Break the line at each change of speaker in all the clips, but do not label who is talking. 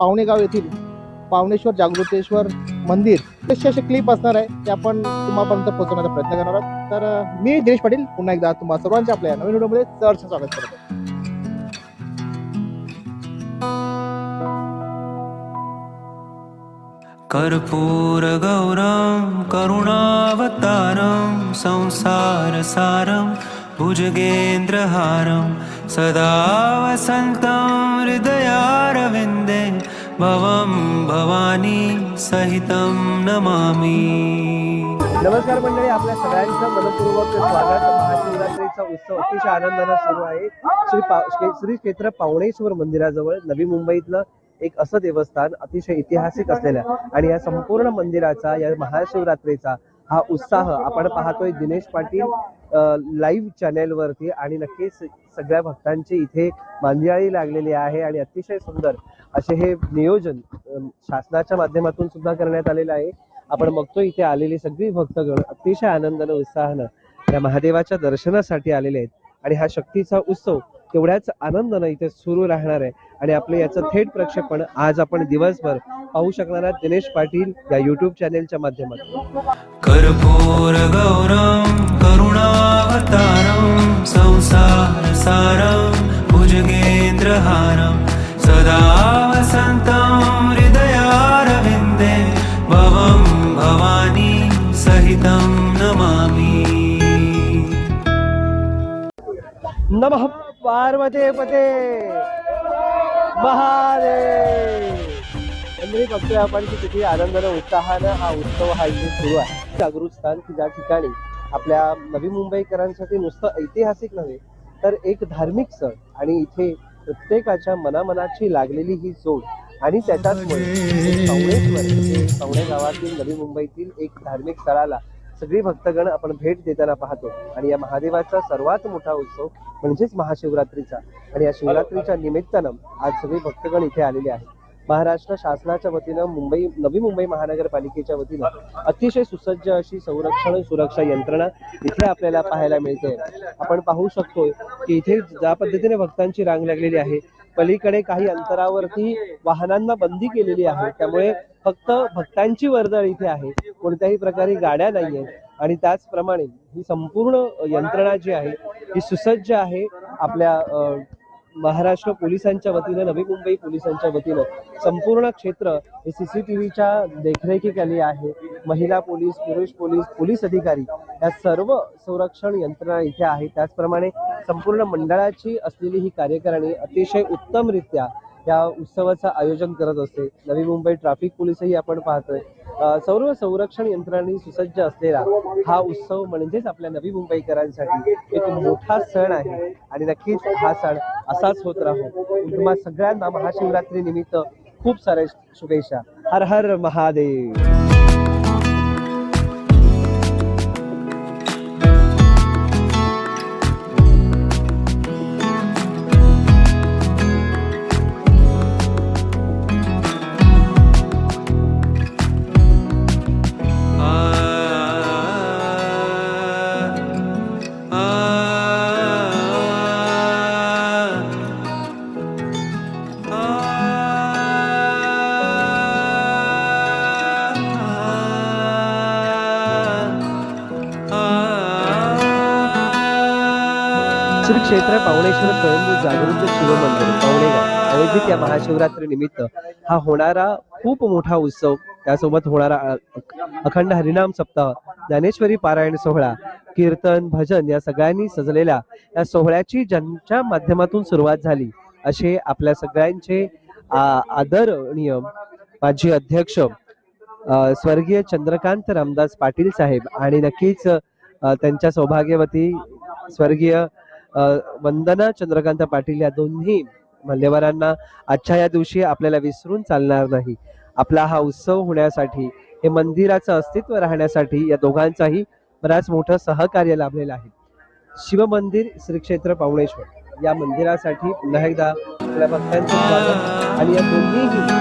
पावणेगाव येथील पावणेश्वर जागृतेश्वर मंदिर असे क्लिप असणार आहे ते आपण तुम्हापर्यंत पोहोचवण्याचा प्रयत्न करणार आहोत। तर मी दिनेश पाटील पुन्हा एकदा तुम्हा सर्वांच्या आपल्या नवीन व्हिडिओमध्ये सहर्ष स्वागत करतो।
कर्पूर गौरम करुणावतारम संसार सारम भुजगेंद्रहारम सदा वसंतं हृदयारविंदे भवं भवानी सहितं नमामि।
नमस्कार मंडळी, आपल्या सगळ्यांचं मनपूर्वक स्वागत। महाशिवरात्रीचा उत्सव अतिशय आनंदाने सुरू आहे। श्री क्षेत्र पावणेश्वर मंदिराजवळ नवी मुंबईतलं एक असं देवस्थान अतिशय ऐतिहासिक असलेल्या आणि या संपूर्ण मंदिराचा या महाशिवरात्रीचा हा उत्साह आपण पाहतोय दिनेश पाटील लाईव्ह चॅनेल वरती। आणि नक्कीच सगळ्या भक्तांची इथे मांदियाळी लागलेली आहे आणि अतिशय सुंदर असे हे नियोजन शासनाच्या माध्यमातून सुद्धा करण्यात आलेलं आहे। आपण बघतोय इथे आलेली सगळी भक्तगण अतिशय आनंदाने उत्साहानं या महादेवाच्या दर्शनासाठी आलेले आहेत आणि हा शक्तीचा उत्सव तेवढ्याच आनंदाने इथे सुरू राहणार आहे। आणि आपले याचं थेट प्रक्षेपण आज आपण दिवसभर पाहू शकणार आहात दिनेश पाटील या YouTube चॅनेलच्या माध्यमातून।
कर्पूर गौरम करुणावतारम संसार सारम भुजगेंद्रहारम सदा वसंतं हृदयारविंदे भवं भवानी सहितं नमामि।
नमः पार्वती पते महादेव। मंडळी बघतोय आपण की किती आनंदाने उत्साहानं हा उत्सव हा इथे सुरू आहे। जागृत स्थान की ज्या ठिकाणी आपल्या नवी मुंबईकरांसाठी नुसतं ऐतिहासिक नव्हे तर एक धार्मिक सण आणि इथे प्रत्येकाच्या मनामनाची लागलेली ही जोड आणि त्याच्याचमुळे पावणे गावातील नवी मुंबईतील एक धार्मिक स्थळाला सगळी भक्तगण आपण भेट देताना पाहतो। आणि या महादेवाचा सर्वात मोठा उत्सव म्हणजेच महाशिवरात्रीचा आणि या शिवरात्रीच्या निमित्तानं आज सगळी भक्तगण इथे आलेले आहेत। महाराष्ट्र शासनाच्या वतीनं नवी मुंबई महानगरपालिकेच्या वतीनं अतिशय सुसज्ज अशी संरक्षण सुरक्षा यंत्रणा इथे आपल्याला पाहायला मिळते। आपण पाहू शकतो की इथे ज्या पद्धतीने भक्तांची रांग लागलेली आहे, पलीकडे काही अंतरावरती वाहनांना बंदी केलेली आहे, त्यामुळे फक्त भक्तांची वर्दळ इथे आहे, कोणत्याही प्रकारे गाड्या नाहीये। आणि त्याचप्रमाणे ही संपूर्ण यंत्रणा जी आहे ही सुसज्ज आहे। आपल्या महाराष्ट्र पोलिसांच्या वतीनं नवी मुंबई पोलिसांच्या वतीनं संपूर्ण क्षेत्र हे CCTVच्या देखरेखीखाली आहे। महिला पोलीस, पुरुष पोलीस, पोलीस अधिकारी या सर्व संरक्षण यंत्रणा इथे आहे। त्याचप्रमाणे संपूर्ण मंडळाची असलेली ही कार्यकारिणी अतिशय उत्तमरित्या या उत्सवाचं आयोजन करत असते। नवी मुंबई ट्रॅफिक पोलीसही आपण पाहतोय। सर्व संरक्षण यंत्रणांनी सुसज्ज असलेला हा उत्सव म्हणजेच आपल्या नवी मुंबईकरांसाठी एक मोठा सण आहे आणि नक्कीच हा सण असाच होत राहो। तुम्हा सगळ्यांना महाशिवरात्री निमित्त खूप साऱ्या शुभेच्छा। हर हर महादेव। श्री क्षेत्र पावणेश्वर स्वयंभू जागृत शिवमंदिर पावणेगाव अयोध्येत या महाशिवरात्री निमित्त हा होणारा खूप मोठा उत्सव, त्यासोबत होणारा अखंड हरिनाम सप्ताह, ज्ञानेश्वरी पारायण सोहळा, कीर्तन, भजन या सगळ्यांनी सजलेल्या या सोहळ्याची ज्यांच्या माध्यमातून सुरुवात झाली असे आपल्या सगळ्यांचे आदरणीय माजी अध्यक्ष स्वर्गीय चंद्रकांत रामदास पाटील साहेब आणि नक्कीच त्यांच्या सौभाग्यवती स्वर्गीय वंदना चंद्रकांत पाटील या दोन्ही मान्यवरांना आजच्या या दिवशी आपल्याला विसरून चालणार नाही। आपला हा उत्सव होण्यासाठी, हे मंदिराचं अस्तित्व राहण्यासाठी या दोघांचाही बराच मोठं सहकार्य लाभलेलं आहे। शिवमंदिर श्री क्षेत्र पावणेश्वर या मंदिरासाठी पुन्हा एकदा आपल्या भक्तांचे स्वागत आणि या दोन्हीही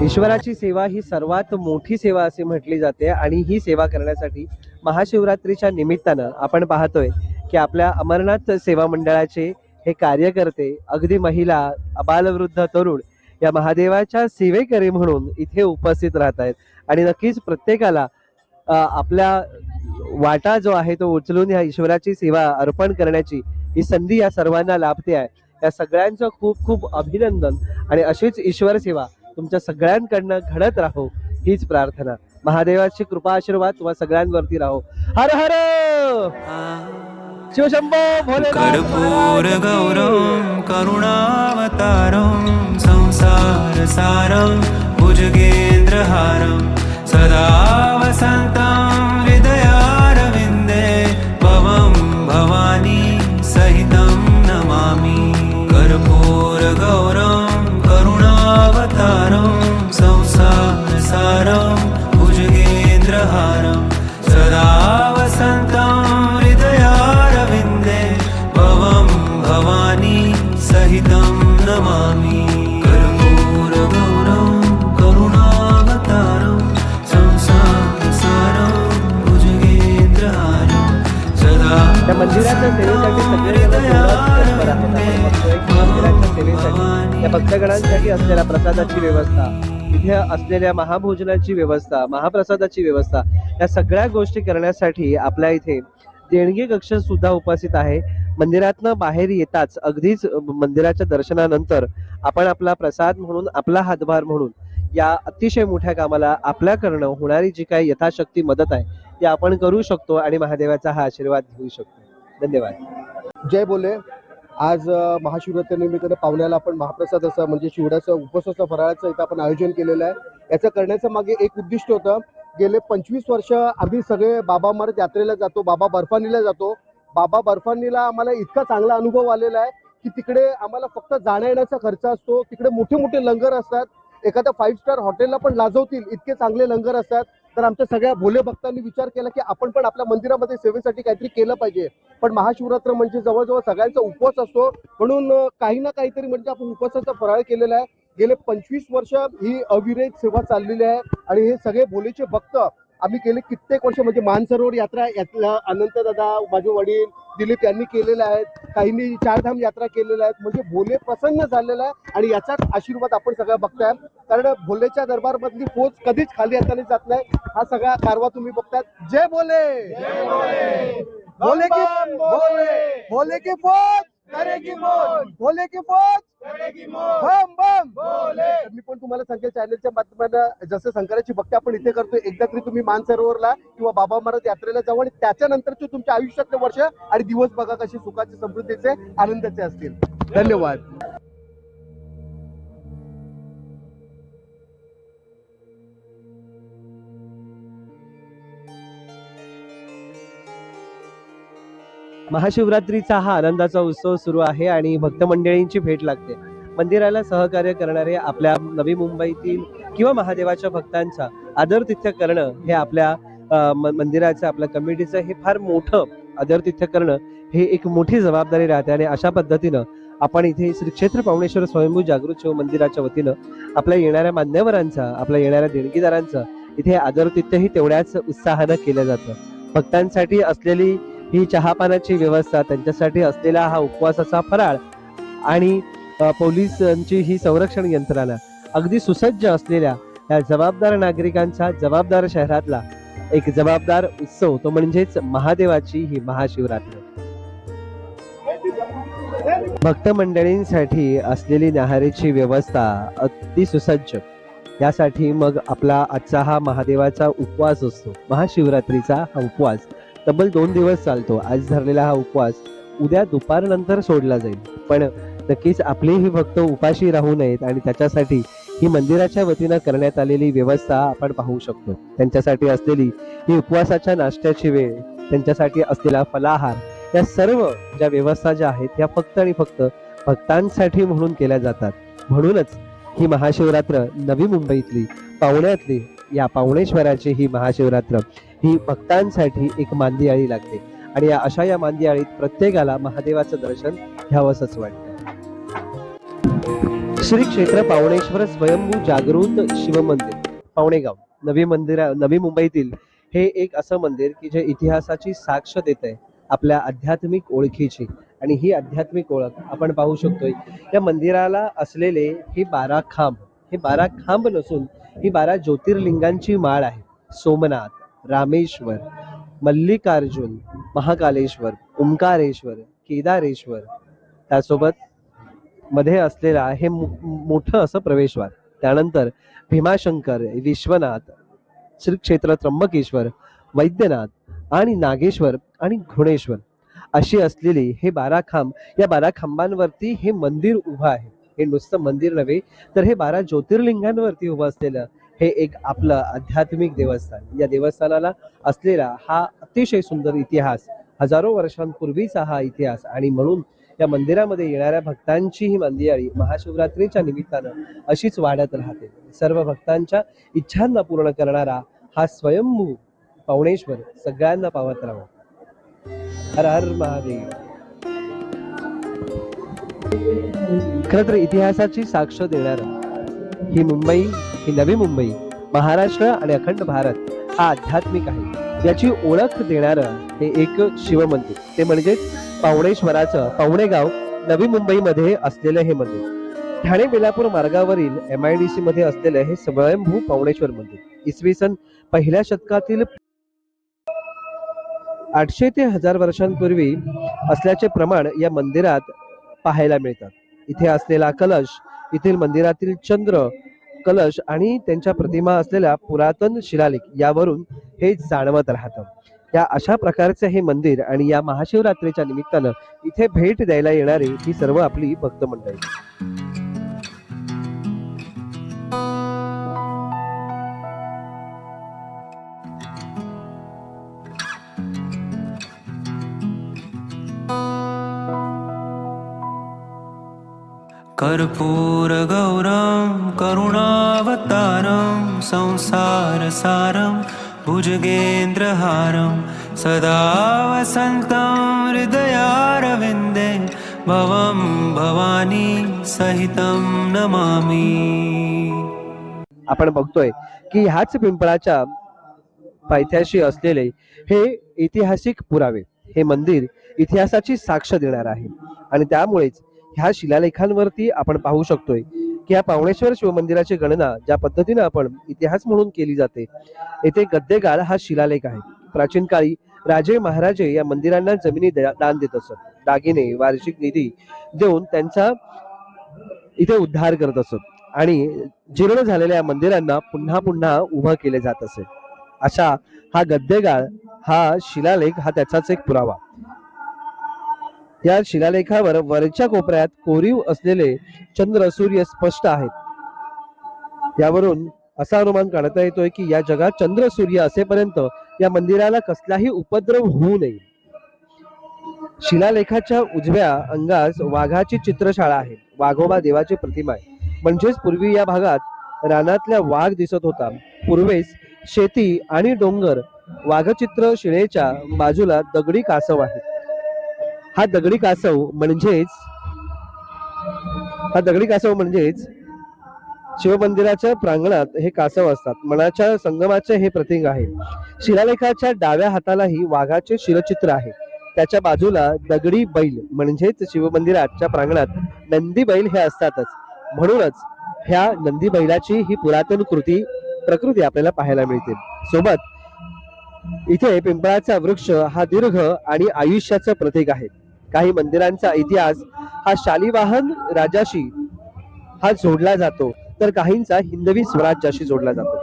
ईश्वराची सेवा ही सर्वात मोठी सेवा असे म्हटली जाते आणि ही सेवा करण्यासाठी महाशिवरात्रीच्या निमित्तानं आपण पाहतोय की आपल्या अमरनाथ सेवा मंडळाचे हे कार्यकर्ते, अगदी महिला, अबालवृद्ध, तरुण या महादेवाच्या सेवेकरी म्हणून इथे उपस्थित राहत आहेत आणि नक्कीच प्रत्येकाला आपल्या वाटा जो आहे तो उचलून या ईश्वराची सेवा अर्पण करण्याची ही संधी या सर्वांना लाभते आहे. या सगळ्यांचं खूप खूप अभिनंदन आणि अशीच ईश्वर सेवा तुमच्या सगळ्यांकडनं घडत राहो हीच प्रार्थना. महादेवाची कृपा आशीर्वाद तुम्हा सगळ्यांवरती राहो. हर हर शिवशंभो भोलेनाथ
कर्पूर गौरम करुणावतारम संसार सारम भुजगेंद्रहारम सदा वसंतं हृदयारविन्दे भवं भवानी सहितं नमामि. कर्पूर गौरम करुणावतारम संसार सारम भुजगेंद्रहारम सदा वसंतं हृदयारविन्दे भवं भवानी सहितं नमामि. कर्पूर गौरम करुणावतारम संसार सारम भुजगेंद्रहारम सदा
त्या मंदिराच्या सेवेसाठी सगळेजण जोरात तत्पर आहेत. आपण बघतोय की मंदिराच्या सेवेसाठी या भक्तगणांसाठी असलेल्या प्रसादाची व्यवस्था, इथे असलेल्या महाभोजनाची व्यवस्था, महाप्रसादाची व्यवस्था या सगळ्या गोष्टी करण्यासाठी आपल्या इथे देणगी कक्ष सुद्धा उपस्थित आहे. मंदिरातनं बाहेर येताच अगदीच मंदिराच्या दर्शनानंतर आपण आपला प्रसाद म्हणून, आपला हातभार म्हणून या अतिशय मोठ्या कामाला आपल्याकडनं होणारी जी काही यथाशक्ती मदत आहे ती आपण करू शकतो आणि महादेवाचा हा आशीर्वाद घेऊ शकतो. धन्यवाद.
जय बोले. आज महाशिवरात्रीनिमित्ताने पावण्याला आपण महाप्रसादाचं म्हणजे शिवड्याचं उपवासाचं फराळाचं इथं आपण आयोजन केलेलं आहे. याचं करण्याचं मागे एक उद्दिष्ट होतं. गेले 25 वर्ष आम्ही सगळे बाबा अमरनाथ यात्रेला जातो, बाबा बर्फानीला जातो. बाबा बर्फानीला आम्हाला इतका चांगला अनुभव आलेला आहे की तिकडे आम्हाला फक्त जाण्या येण्याचा खर्च असतो. तिकडे मोठे मोठे लंगर असतात, एखाद्या 5 स्टार हॉटेलला पण लाजवतील इतके चांगले लंगर असतात. तर आमच्या सगळ्या भोले भक्तांनी विचार केला की आपण पण आपल्या मंदिरामध्ये सेवेसाठी काहीतरी केलं पाहिजे. पण महाशिवरात्र म्हणजे जवळजवळ सगळ्यांचा उपवास असतो, म्हणून काही ना काहीतरी म्हणजे आपण उपवासाचा फराळ केलेला आहे. गेले 25 वर्ष ही अविरत सेवा चाललेली आहे आणि हे सगळे भोलेचे भक्त आम्ही गेले कित्येक वर्ष म्हणजे मानसरोवर यात्रा यातला अनंत दादा, माझे वडील दिलीप यांनी केलेल्या आहेत, काहींनी 4 धाम यात्रा केलेल्या आहेत. म्हणजे भोले प्रसन्न झालेला आहे आणि याचाच आशीर्वाद आपण सगळं बघताय. कारण भोलेच्या दरबारमधली पोच कधीच खाली हाताने जात नाही. हा सगळा कारवा तुम्ही बघताय. जय भोले, भोले की भोले, भोले की पोच करेगी मोज, भोले की पोच करेगी मोज, बम बम भोले. मी पण तुम्हाला सांगेल चॅनलच्या माध्यमातून जसं शंकराची भक्ती आपण इथे करतोय, एकदा तरी तुम्ही मानसरोवरला किंवा बाबा अमरनाथ यात्रेला जाऊ आणि त्याच्यानंतरचे तुमच्या आयुष्यातले वर्ष आणि दिवस बघा कसे सुखाचे, समृद्धीचे, आनंदाचे असतील. धन्यवाद.
महाशिवरात्रीचा हा आनंदाचा उत्सव सुरू आहे आणि भक्त मंडळींची भेट लागते. मंदिराला सहकार्य करणारे आपल्या नवी मुंबईतील किंवा महादेवाच्या भक्तांचा आदरातिथ्य करणं हे आपल्या मंदिराचं, आपल्या कमिटीचं हे फार मोठं आदरातिथ्य करणं हे एक मोठी जबाबदारी राहते. आणि अशा पद्धतीनं आपण इथे श्री क्षेत्र पावणेश्वर स्वयंभू जागृत शिव मंदिराच्या वतीनं आपल्या येणाऱ्या मान्यवरांचा, आपल्या येणाऱ्या देणगीदारांचं इथे आदरातिथ्यही तेवढ्याच उत्साहानं केलं जातं. भक्तांसाठी असलेली ही चहापानाची व्यवस्था, त्यांच्यासाठी असलेला हा उपवासाचा फराळ आणि पोलिसांची ही संरक्षण यंत्रणा अगदी सुसज्ज असलेल्या या जबाबदार नागरिकांचा, जबाबदार शहरातला एक जबाबदार उत्सव तो म्हणजेच महादेवाची ही महाशिवरात्र. भक्त मंडळींसाठी असलेली न्याहारीची व्यवस्था अगदी सुसज्ज. यासाठी मग आपला आजचा हा महादेवाचा उपवास असतो. महाशिवरात्रीचा हा उपवास तब्बल 2 दिवस चालतो. आज धरलेला हा उपवास उद्या दुपारनंतर सोडला जाईल. पण नक्कीच आपले ही भक्त उपाशी राहू नयेत आणि त्याच्यासाठी ही मंदिराच्या वतीनं करण्यात आलेली व्यवस्था आपण पाहू शकतो. त्यांच्यासाठी असलेली ही उपवासाच्या नाश्त्याची वेळ, त्यांच्यासाठी असलेला फलाहार, या सर्व ज्या व्यवस्था ज्या आहेत त्या फक्त आणि फक्त भक्तांसाठी म्हणून केल्या जातात. म्हणूनच ही महाशिवरात्र नवी मुंबईतली, पावण्यातली, या पावणेश्वराची ही महाशिवरात्र ही भक्तांसाठी एक मांदियाळी लागते आणि अशा या मांदियाळीत प्रत्येकाला महादेवाचं दर्शन घ्यावंसंच वाटतं. श्री क्षेत्र पावणेश्वर स्वयंभू जागृत शिव मंदिर, पावणेगाव, नवी मुंबईतील हे एक असं मंदिर की जे इतिहासाची साक्ष देत आहे, आपल्या आध्यात्मिक ओळखीची. आणि ही आध्यात्मिक ओळख आपण पाहू शकतोय. या मंदिराला असलेले हे 12 खांब, हे 12 खांब नसून ही 12 ज्योतिर्लिंगांची माळ आहे. सोमनाथ, रामेश्वर, मल्लिकार्जुन, महाकालेश्वर, ओंकारेश्वर, केदारेश्वर, त्यासोबत मध्ये असलेला हे मोठं असं प्रवेशद्वार, त्यानंतर भीमाशंकर, विश्वनाथ, श्री क्षेत्र त्र्यंबकेश्वर, वैद्यनाथ आणि नागेश्वर आणि घृणेश्वर अशी असलेली हे 12 खांब. या 12 खांबांवरती हे मंदिर उभं आहे. हे नुसतं मंदिर नव्हे तर हे 12 ज्योतिर्लिंगांवरती उभं असलेलं हे एक आपलं आध्यात्मिक देवस्थान. या देवस्थानाला असलेला हा अतिशय सुंदर इतिहास, हजारो वर्षांपूर्वीचा हा इतिहास, आणि म्हणून या मंदिरामध्ये येणाऱ्या भक्तांची ही मंदिराळी महाशिवरात्रीच्या निमित्तानं अशीच वाढत राहते. सर्व भक्तांच्या इच्छांना पूर्ण करणारा हा स्वयंभू पावणेश्वर सगळ्यांना पावत राहो. हर हर महादेव. खरं तर इतिहासाची साक्ष देणारं ही मुंबई, ही नवी मुंबई, महाराष्ट्र आणि अखंड भारत हा आध्यात्मिक आहे याची ओळख देणारं हे एक शिवमंदिर, ते म्हणजे पावणेश्वराचं पावणेगाव नवी मुंबईमध्ये असलेलं हे मंदिर. ठाणे बेलापूर मार्गावरील MIDC मध्ये असलेलं हे स्वयंभू पावणेश्वर मंदिर इसवी सन पहिल्या शतकातील 800 ते 1000 वर्षांपूर्वी असल्याचे प्रमाण या मंदिरात पाहायला मिळतात. इथे असलेला कलश, इथील मंदिरातील चंद्र, कलश आणि त्यांच्या प्रतिमा असलेल्या पुरातन शिलालेख यावरून हे जाणवत राहतं. या अशा प्रकारचे हे मंदिर आणि या महाशिवरात्रीच्या निमित्तानं इथे भेट द्यायला येणारी ही सर्व आपली भक्त मंडळी.
कर्पूरगौरं करुणावतारं संसारसारं भुजगेन्द्रहारं सदा वसन्तं हृदयारविन्दे भवं भवानी सहितं नमामि.
आपण बघतोय की ह्याच पिंपळाच्या पायथ्याशी असलेले हे ऐतिहासिक पुरावे, हे मंदिर इतिहासाची साक्ष देणार आहे. आणि त्यामुळेच ह्या शिलालेखांवरती आपण पाहू शकतोय की या पावणेश्वर शिवमंदिराची गणना ज्या पद्धतीने आपण इतिहास म्हणून केली जाते, येथे गद्देगाळ हा शिलालेख आहे. प्राचीन काळी राजे महाराजे या मंदिरांना जमिनी दान देत असत, दागिने, वार्षिक निधी देऊन त्यांचा इथे उद्धार करत असत आणि जीर्ण झालेल्या मंदिरांना पुन्हा पुन्हा उभं केले जात असे. अशा हा गद्देगाळ, हा शिलालेख हा त्याचाच एक पुरावा. या शिलालेखावर वरच्या कोपऱ्यात कोरीव असलेले चंद्र सूर्य स्पष्ट आहेत. यावरून असा अनुमान काढता येतोय की या जगात चंद्र सूर्य असेपर्यंत या मंदिराला कसलाही उपद्रव होऊ नये. शिलालेखाच्या उजव्या अंगास वाघाची चित्रशाळा आहे. वाघोबा देवाची प्रतिमा आहे. म्हणजेच पूर्वी या भागात रानातल्या वाघ दिसत होता. पूर्वेस शेती आणि डोंगर, वाघचित्र शिळेच्या बाजूला दगडी कासव आहे. हा दगडी कासव म्हणजेच शिवमंदिराच्या प्रांगणात हे कासव असतात. मनाच्या संगमाचे हे प्रतीक आहे. शिलालेखाच्या डाव्या हातालाही वाघाचे शिरचित्र आहे. त्याच्या बाजूला दगडी बैल म्हणजेच शिवमंदिराच्या प्रांगणात नंदी बैल हे असतातच. म्हणूनच ह्या नंदी बैलाची ही पुरातन प्रकृती आपल्याला पाहायला मिळते. सोबत इथे पिंपळाचा वृक्ष हा दीर्घ आणि आयुष्याचं प्रतीक आहे. काही मंदिरांचा इतिहास हा शालिवाहन राजाशी हा जोडला जातो, तर काहींचा हिंदवी स्वराज्याशी जोडला जातो.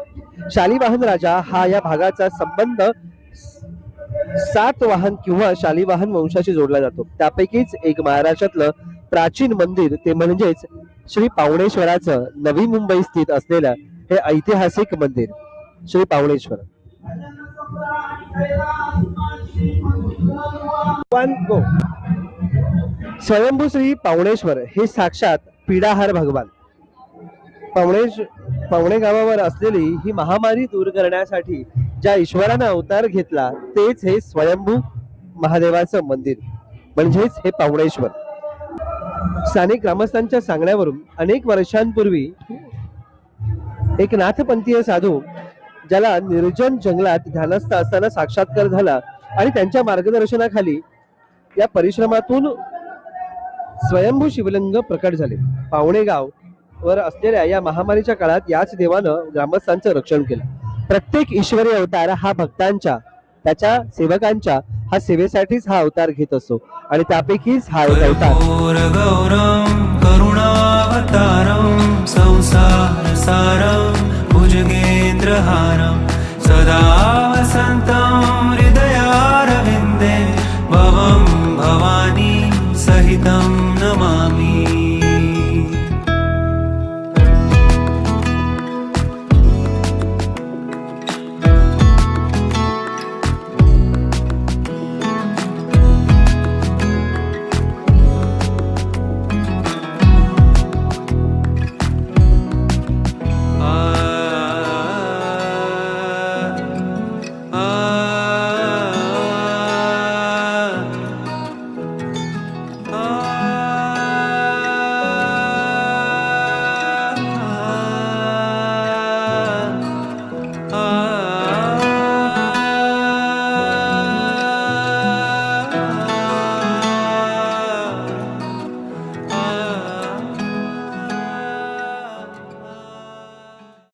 शालिवाहन राजा हा या भागाचा संबंध सातवाहन किंवा शालिवाहन वंशाशी जोडला जातो. त्यापैकीच एक महाराष्ट्रातलं प्राचीन मंदिर ते म्हणजेच श्री पावणेश्वराचं नवी मुंबई स्थित असलेलं हे ऐतिहासिक मंदिर श्री पावणेश्वर. स्वयंभू श्री पावणेश्वर हे साक्षात पीडाहार भगवान. पावणे गावावर असलेली ही महामारी दूर करण्यासाठी ज्या ईश्वरानं अवतार घेतला तेच हे स्वयंभू महादेवाचं मंदिर म्हणजेच हे पावणेश्वर. स्थानिक ग्रामस्थांच्या सांगण्यावरून अनेक वर्षांपूर्वी एक नाथपंथीय साधू ज्याला निर्जन जंगलात ध्यानस्थ असताना साक्षात्कार झाला आणि त्यांच्या मार्गदर्शनाखाली या परिश्रमातून स्वयंभू शिवलिंग प्रकट झाले. पावणेगाव वर असलेल्या या महामारीच्या काळात याच देवानं ग्रामस्थांचं रक्षण केलं. प्रत्येक ईश्वरी अवतार हा भक्तांच्या, त्याच्या सेवकांच्या हा सेवेसाठीच हा अवतार घेत असतो आणि त्यापैकीच हा एक अवतार.
कर्पूरगौरं करुणावतारं संसारसारं भुजगेन्द्रहारं सदा वसन्तं हृदयारविन्दे भवं भवानी सहितं